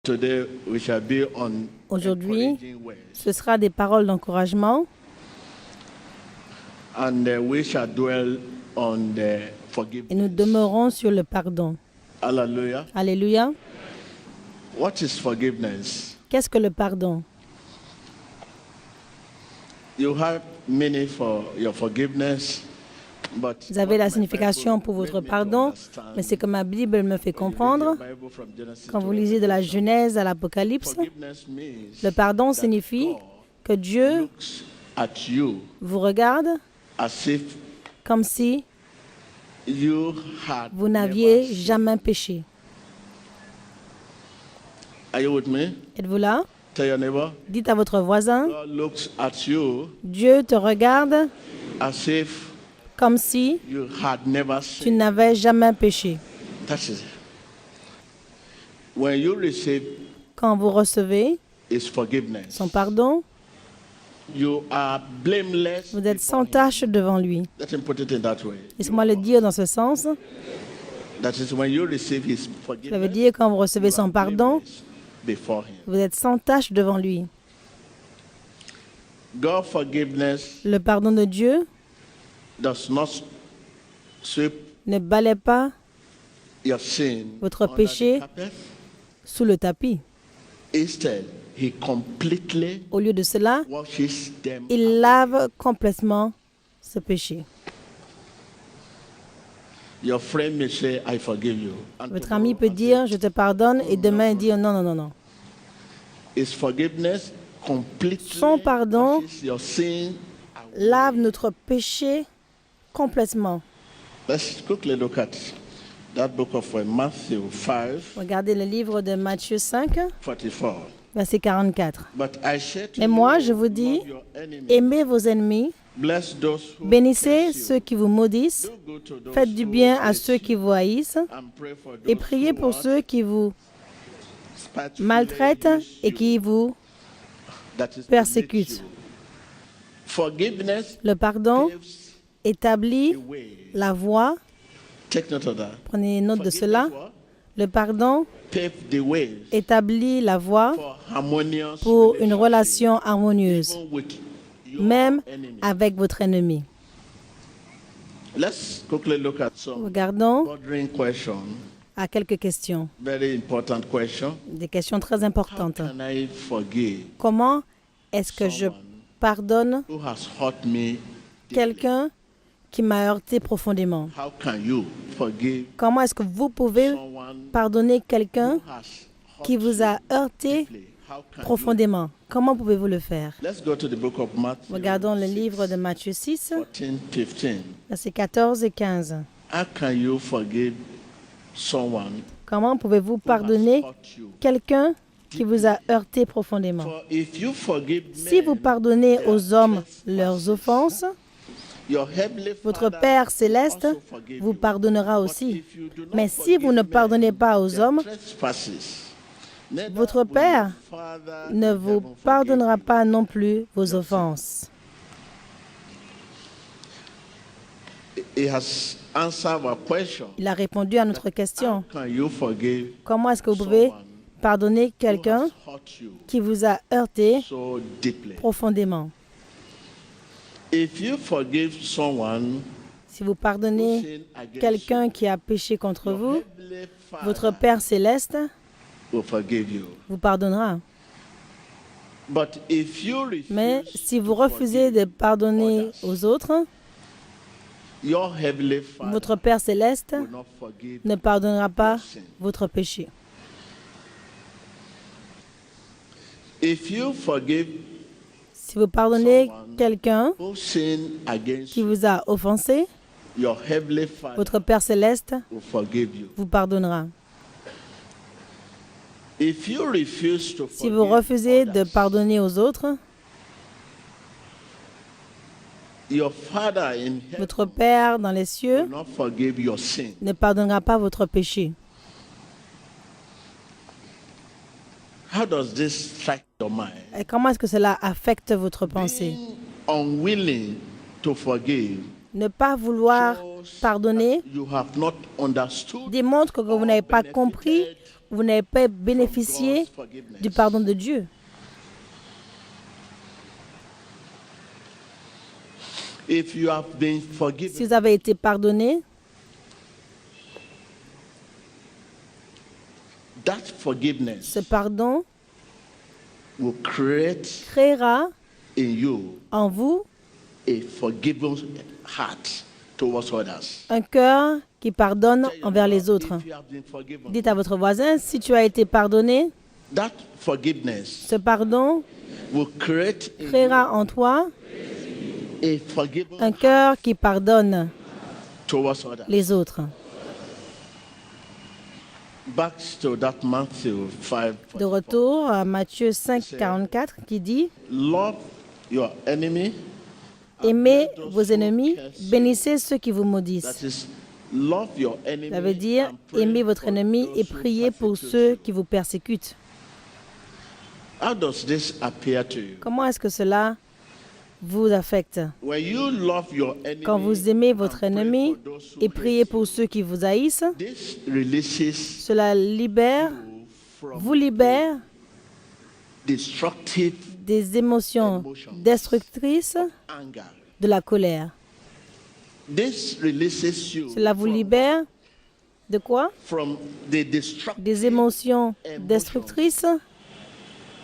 Today we shall be on Aujourd'hui, encouraging words. ce sera des paroles d'encouragement And we shall dwell on the et forgiveness. nous demeurons sur le pardon. Hallelujah. Alléluia. What is forgiveness? Qu'est-ce que le pardon? You have meaning for your forgiveness, but Vous avez la what my signification Bible pour votre make me to pardon, understand, mais c'est que ma Bible me fait when you read comprendre. your Bible from Genesis Quand to vous lisez de la Revelation, Genèse à l'Apocalypse, forgiveness means le pardon that signifie God que Dieu looks at you vous regarde as if comme si you had vous never n'aviez sinned. jamais péché. Are you with me? Êtes-vous là? Tell your neighbor. Dites à votre voisin, God looks at you Dieu te regarde as if comme si you had never tu sinned. n'avais jamais péché. That's it. When you receive Quand vous recevez His forgiveness, son pardon, you are blameless. vous êtes sans before Him. tache devant lui. Let him put it in that way. Laissez-moi le dire dans ce sens. That is when you receive His Ça veut forgiveness, dire quand vous recevez you are son pardon, blameless before Him. vous êtes sans tache devant lui. God forgiveness Le pardon de Dieu does not sweep ne balaie pas your sin Votre under péché. the carpet. sous le tapis. Instead, He completely Au lieu de cela, washes them il away. lave complètement ce péché. Your friend may say, I forgive you. And Votre tomorrow ami peut I say, dire, je te pardonne, et demain dire, non, non, non, non. His forgiveness completely Son pardon washes your sin away. Lave notre péché complètement. Let's quickly look at that book of Matthew 5, Regardez le livre de Matthieu 5, 44. verset 44. But I say to Mais moi, you, je vous dis, love your enemies, aimez vos ennemis, bless those who bénissez curse you, ceux qui vous maudissent, do good to those faites du who bien à hate ceux qui you, vous haïssent, and pray for et those priez who pour what? ceux qui vous Spitefully maltraitent use et you. qui vous That is to persécutent. make you. Forgiveness Le pardon paves établit the way. la voie. Take note of that. Prenez note de Forgiveness cela. what? Le pardon Pave the way établit la voie for harmonious pour une relationship, relation harmonieuse, even with your même enemy. avec votre ennemi. Let's quickly look at some Regardons bothering questions. à quelques questions, Very important question. des questions très How importantes. can I forgive Comment est-ce que je someone pardonne who has hurt me deeply? quelqu'un qui m'a heurté profondément? How can you forgive Comment est-ce que vous pouvez someone pardonner quelqu'un who has hurt qui vous a heurté deeply? How can profondément? Comment pouvez-vous le faire? you? Let's go to the book of Matthew. Regardons le 6, livre de Matthieu 6, 14, 15. versets 14 et 15. How can you forgive someone Comment pouvez-vous who has pardonner hurt you? quelqu'un qui vous a heurté profondément? For if you forgive Si vous men pardonnez their aux hommes trespasses, leurs offenses, your heavenly votre Father Père céleste also forgive vous you. pardonnera But aussi. if you do not Mais si vous ne forgive pardonnez men pas aux their hommes, trespasses, neither votre will Père your Father ne in vous heaven forgive pardonnera you. pas non plus vos offenses. He has answered our question. Il a répondu à notre question. How can you forgive Comment est-ce que vous pouvez someone pardonner who quelqu'un has hurt you qui vous a heurté so deeply? profondément? If you forgive someone Si vous who pardonnez sinned against quelqu'un qui a péché contre you, vous, your heavenly votre Father Père céleste will forgive you. vous pardonnera. But if you refuse Mais si vous to refusez de forgive pardonner others, aux autres, your heavenly Father votre Père céleste will not forgive ne pardonnera pas your sin. votre péché. If you forgive Si vous pardonnez someone quelqu'un who sinned against qui you, vous a offensé, your heavenly Father votre Père céleste will forgive you. vous pardonnera. If you refuse to Si vous forgive refusez de others, pardonner aux autres, your Father in heaven votre Père dans les cieux will not forgive your sin. ne pardonnera pas votre péché. How does this strike your mind? Et comment est-ce que cela affecte votre pensée? Being unwilling to forgive Ne pas vouloir shows pardonner that you have not understood démontre que vous n'avez pas compris vous n'avez pas bénéficié God's forgiveness. du pardon de Dieu. If you have been Si forgiven, vous avez été pardonné, that forgiveness ce pardon will create créera in you en vous a forgiving heart towards others. un cœur qui pardonne envers les autres. If you have been forgiven, Dites à votre voisin, si tu as été pardonné, that forgiveness ce pardon will create in créera en toi you a forgiving un cœur qui pardonne towards others. les autres. Back to that Matthew 5. De retour à Matthieu 5, 44 qui dit Love your enemy. aimez vos ennemis, bénissez ceux qui vous That maudissent. is, love your enemy. Ça veut dire and pray aimez votre for ennemi those et who priez pour persecute ceux you. qui vous persécutent. How does this appear to you? Comment est-ce que cela vous affecte? When you love your enemy Quand vous aimez votre and pray ennemi for those who et priez hate pour ceux qui vous haïssent, you, this releases cela libère, you from vous libère destructive des émotions destructrices anger. de la colère. This releases you Cela vous libère de quoi? from the destructive Des émotions destructrices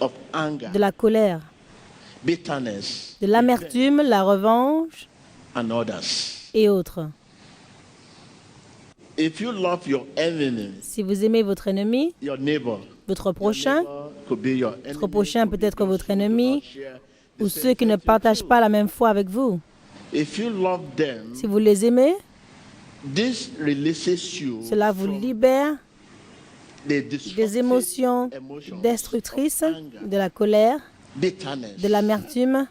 of anger, de la colère, bitterness, de l'amertume, la revanche and others. et autres. If you love your enemy, Si vous aimez votre ennemi, your neighbor, votre prochain, could be your enemy, votre prochain peut être votre ennemi, share ou ceux qui ne partagent pas la même foi avec vous. If you love them, Si vous les aimez, this releases you cela vous from libère the des destructive émotions emotions destructrices, of anger, de la colère, bitterness, de l'amertume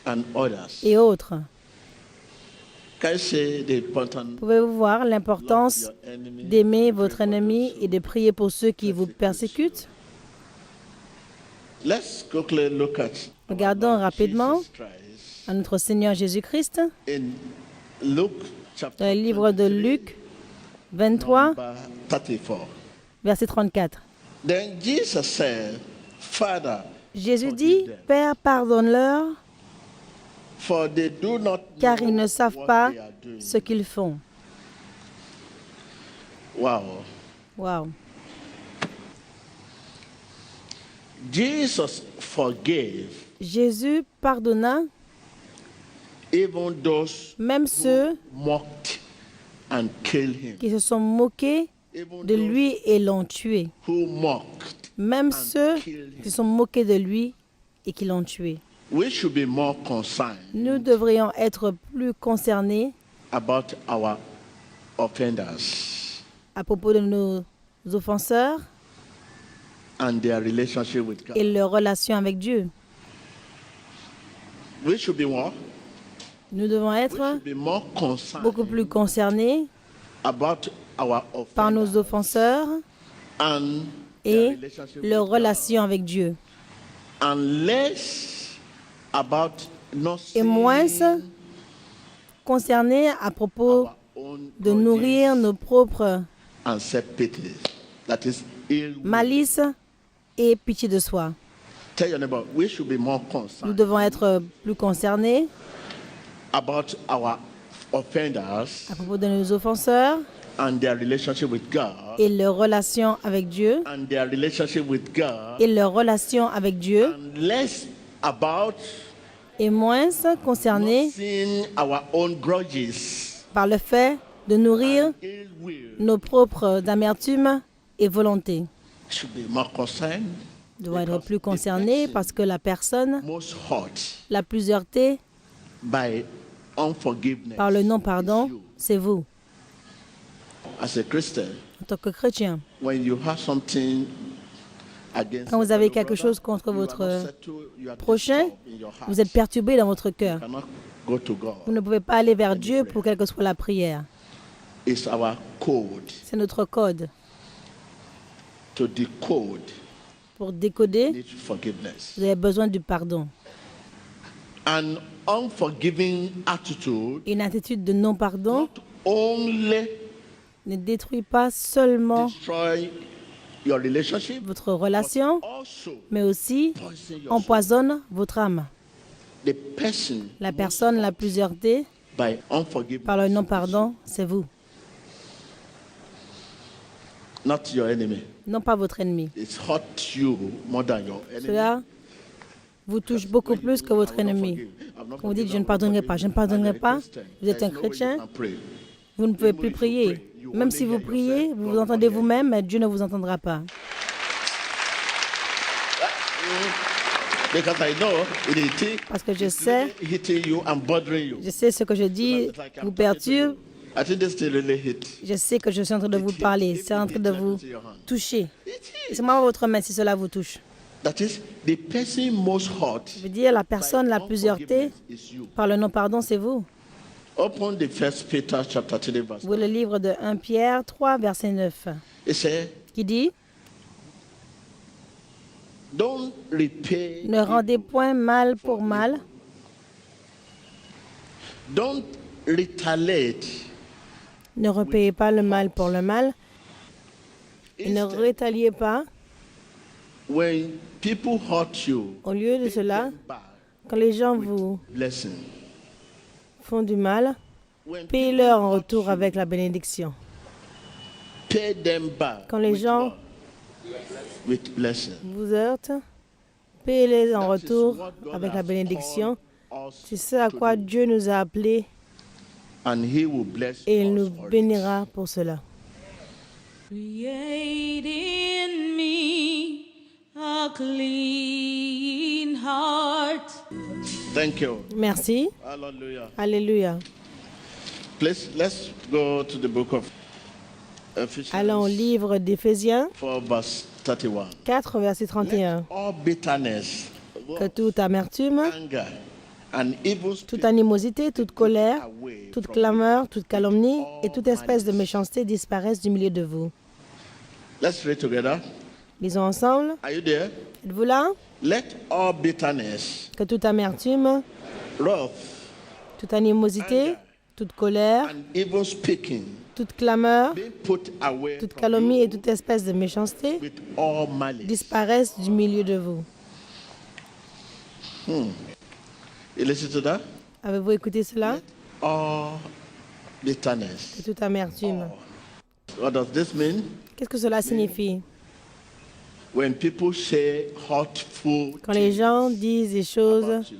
and others. et autres. Can you say the important Pouvez-vous voir l'importance your enemy d'aimer votre ennemi et de prier pour ceux qui vous persécutent? Let's quickly look at Regardons our Lord rapidement Jesus Christ à notre Seigneur Jésus-Christ in Luke dans chapter le livre de 23, Luc 23, number 34. verset 34. Then Jesus said, Father, Jésus forgive dit, them, Père, pardonne-leur, for they do not car know ils ne savent what pas they are doing. ce qu'ils font. Wow. Wow. Jesus forgave Jésus pardonna even those même ceux mocked and killed him. qui se sont moqués Even de those lui et l'ont tué. who mocked. Même ceux qui se sont moqués de lui et qui l'ont tué. We should be more concerned Nous devrions être plus concernés about our offenders à propos de nos offenseurs and their relationship with God. et leur relation avec Dieu. We should be more, Nous devons we être should be more concerned beaucoup plus concernés about our par nos offenders offenseurs and their et relationship leur with God, relation avec Dieu. and less about not Et moins seeing concernés à propos our own de nourrir grudges nos propres and self-pity. That is ill will. malices et pitié de soi. Tell your neighbor, we should be more Nous concerned devons être plus concernés about our offenders à propos de nos offenseurs and their relationship with God, et leur relation avec Dieu and their relationship with God, et leur relation avec Dieu and less about et moins concernés not seeing our own grudges par le fait de nourrir and ill will. nos propres amertumes et volontés. Should be more concerned, Nous devons être plus concernés parce que la personne most hurt la plus heurtée by unforgiveness par le is non-pardon, you. c'est vous, As a Christian, en tant que chrétien. when you have something against Quand vous a avez fellow quelque brother, chose contre you are votre not settled, you are prochain, disturbed in your heart. vous êtes perturbé dans votre cœur. You cannot go to God. Vous ne pouvez pas aller vers Dieu pour quelle que soit la prière. It's our code C'est notre code to decode pour décoder. need forgiveness. Vous avez besoin du pardon. An unforgiving attitude Une attitude de non-pardon not only ne détruit pas seulement destroy your relationship, votre relation, also mais aussi poison your soul. empoisonne votre âme. The person La personne la plus heurtée by unforgiveness, par le non-pardon, c'est vous, not your enemy. non pas votre ennemi. It hurt you more than your enemy. Cela vous touche beaucoup plus que votre ennemi. Quand vous dites je ne pardonnerai pas, je ne pardonnerai pas, vous êtes un chrétien, vous ne pouvez plus prier. Même si vous priez, vous vous entendez vous-même, mais Dieu ne vous entendra pas. Because I know Parce que je sais hitting you and bothering you. ce que je dis vous perturbe. I think this thing really hit. Je sais que je suis en train de vous parler, c'est en train de vous toucher. C'est moi votre main si cela vous touche. That is the person most hurt. Je veux dire, la personne la plus heurtée Is you. par le non-pardon, c'est vous. Open the First Peter chapter 3 verse. Vous le livre de 1 Pierre 3, verset 9, It says, qui dit "Don't repay. « Ne rendez point mal pour mal, Don't retaliate. ne repayez pas le mal pour le mal, et ne Instead, rétaliez pas. when people hurt you, Au lieu de cela, back quand les gens vous blessing. font du mal, When payez-leur en retour avec la bénédiction. pay them back Quand les with gens what? With blessing. vous heurtent, payez-les en That is retour what God avec la has bénédiction. called us C'est ce à to quoi do. Dieu nous a appelés And he will bless et il us nous for it. bénira pour cela. Create in me a clean heart. Thank you. Merci. Hallelujah. Alléluia. Please, let's go to the book of Ephesians Allons au livre d'Éphésiens 4 verse 31. 4, verset 31. All bitterness, Que toute amertume, anger, and evil toute spirit animosité, toute colère, away toute from clameur, toute calomnie et toute espèce de méchanceté disparaissent du milieu de vous. you. Let's read together. Lisons ensemble. Are you there? Êtes-vous là? Let all bitterness, Que toute amertume, wrath, toute animosité, toute colère, and evil speaking toute clameur, be put away toute from calomnie et you toute espèce de méchanceté with all malice. disparaissent du milieu de vous. You listen to that? Avez-vous écouté cela? All bitterness. Que toute amertume. What does this mean? Qu'est-ce que cela signifie? When people say hurtful Quand les gens disent des choses about you,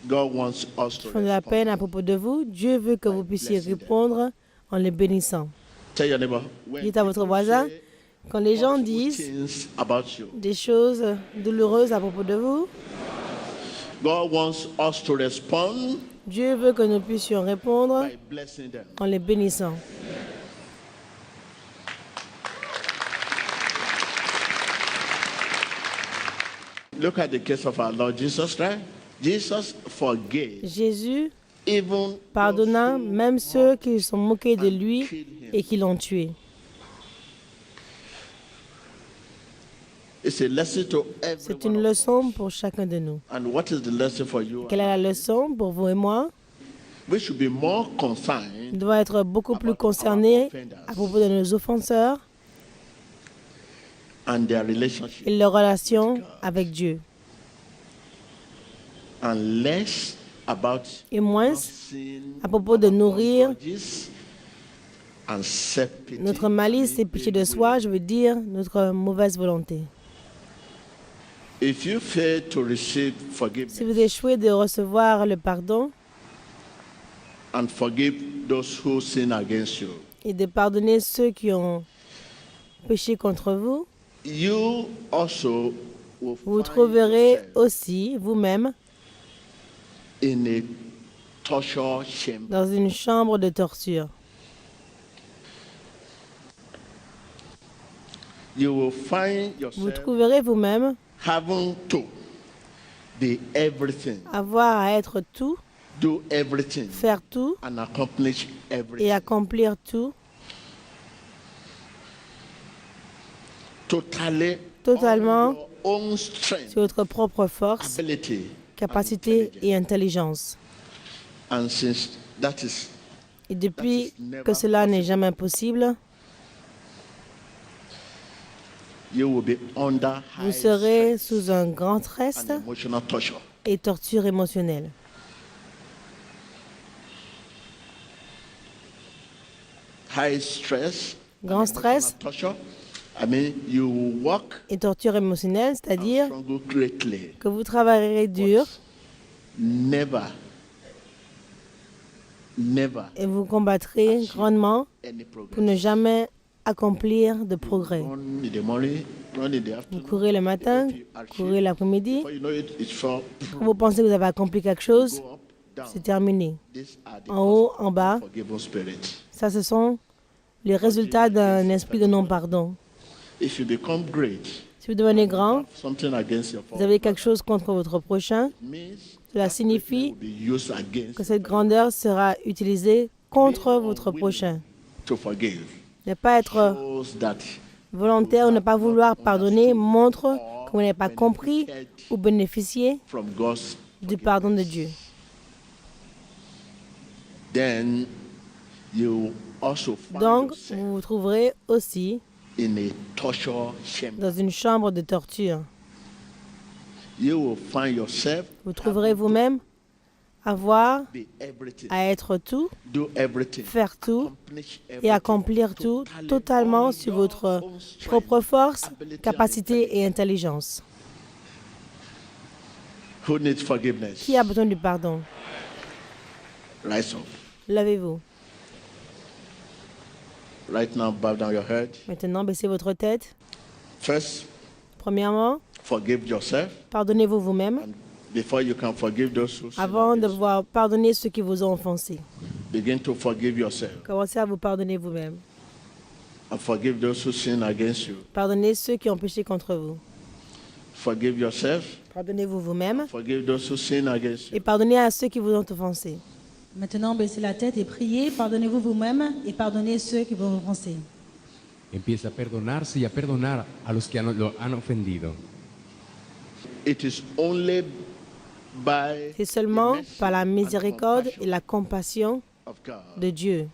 God wants us qui to font de la respond. peine à propos de vous, Dieu veut que vous puissiez répondre en les bénissant. Tell your neighbor. When Dites à votre people voisin, say quand les gens hurtful disent things about you, des choses douloureuses à propos de vous, God wants us to respond Dieu veut que nous puissions répondre by blessing them. en les bénissant. Look at the case of our Lord Jesus Christ. Jesus forgave Jésus even pardonna those who même ceux qui se sont moqués de lui et qui l'ont tué. It's a lesson to every C'est one une of us. leçon pour chacun de nous. And what is the lesson for you? Quelle est la leçon pour vous et moi? We should be more concerned Nous devons être beaucoup plus concernés à propos de nos offenseurs and their relationship et leur relation avec Dieu. and less about Et moins sin, à propos de nourrir grudges, and self-pity. notre malice et pitié de soi, je veux dire notre mauvaise volonté. If you fail to receive Si forgiveness vous échouez de recevoir le pardon and forgive those who sin against you, et de pardonner ceux qui ont péché contre vous, you also will vous find trouverez yourself aussi vous-même in a torture chamber. dans une chambre de torture. You will find Vous yourself trouverez vous-même having to be everything, avoir à être tout, do everything, faire tout and accomplish everything. et accomplir tout Totalement on your own strength, sur votre propre force, ability, capacité and et intelligence. And since that is Et depuis que cela n'est jamais possible, you will be under vous high serez stress sous un grand stress and emotional torture. et torture émotionnelle. High stress, Grand stress torture. I mean, you will work et torture émotionnelle, and c'est-à-dire struggle greatly. que vous travaillerez dur Never et vous combattrez grandement any pour progress. ne jamais accomplir de progrès. Run in the morning, run in the Vous afternoon. courez le matin, courez l'après-midi. Before you know it, it's for Quand vous pensez que vous avez accompli quelque chose, go up, down. c'est terminé. These are the En haut, en bas, forgiving spirit. ça, ce sont les résultats d'un esprit de non-pardon. If you become great, Si vous devenez grand, something against your vous avez quelque chose contre votre prochain, means cela signifie will be used against que cette grandeur sera utilisée contre votre prochain. to forgive. Ne pas être Shows that volontaire ou ne pas vouloir pardonner montre que vous n'avez pas compris ou bénéficié from God's du pardon de Dieu. then you also find Donc, yourself vous vous trouverez aussi in a torture chamber. dans une chambre de torture. You will find yourself Vous trouverez vous-même avoir be everything, à être tout, do everything, faire tout accomplish et everything, accomplir tout totalement sur votre propre force, capacité et intelligence. Who needs forgiveness? Qui a besoin du pardon? Rise up. Levez-vous. Right now, bow down your head. Maintenant, baissez votre tête. First, Premièrement, forgive yourself. pardonnez-vous vous-même And before you can forgive those who sin avant de against you, pouvoir pardonner ceux qui vous ont offensé. begin to forgive yourself Commencez à vous pardonner vous-même. and forgive those who sin against you. Pardonnez ceux qui ont péché contre vous. Forgive yourself. Pardonnez-vous vous-même Forgive those who sin against you. et pardonnez à ceux qui vous ont offensé. Maintenant, baissez la tête et priez. Pardonnez-vous vous-même et pardonnez ceux qui vous ont offensé. Empieza a perdonarse y a perdonar a los que lo han ofendido. It is only by C'est seulement the mercy par la and miséricorde et compassion la compassion of God de Dieu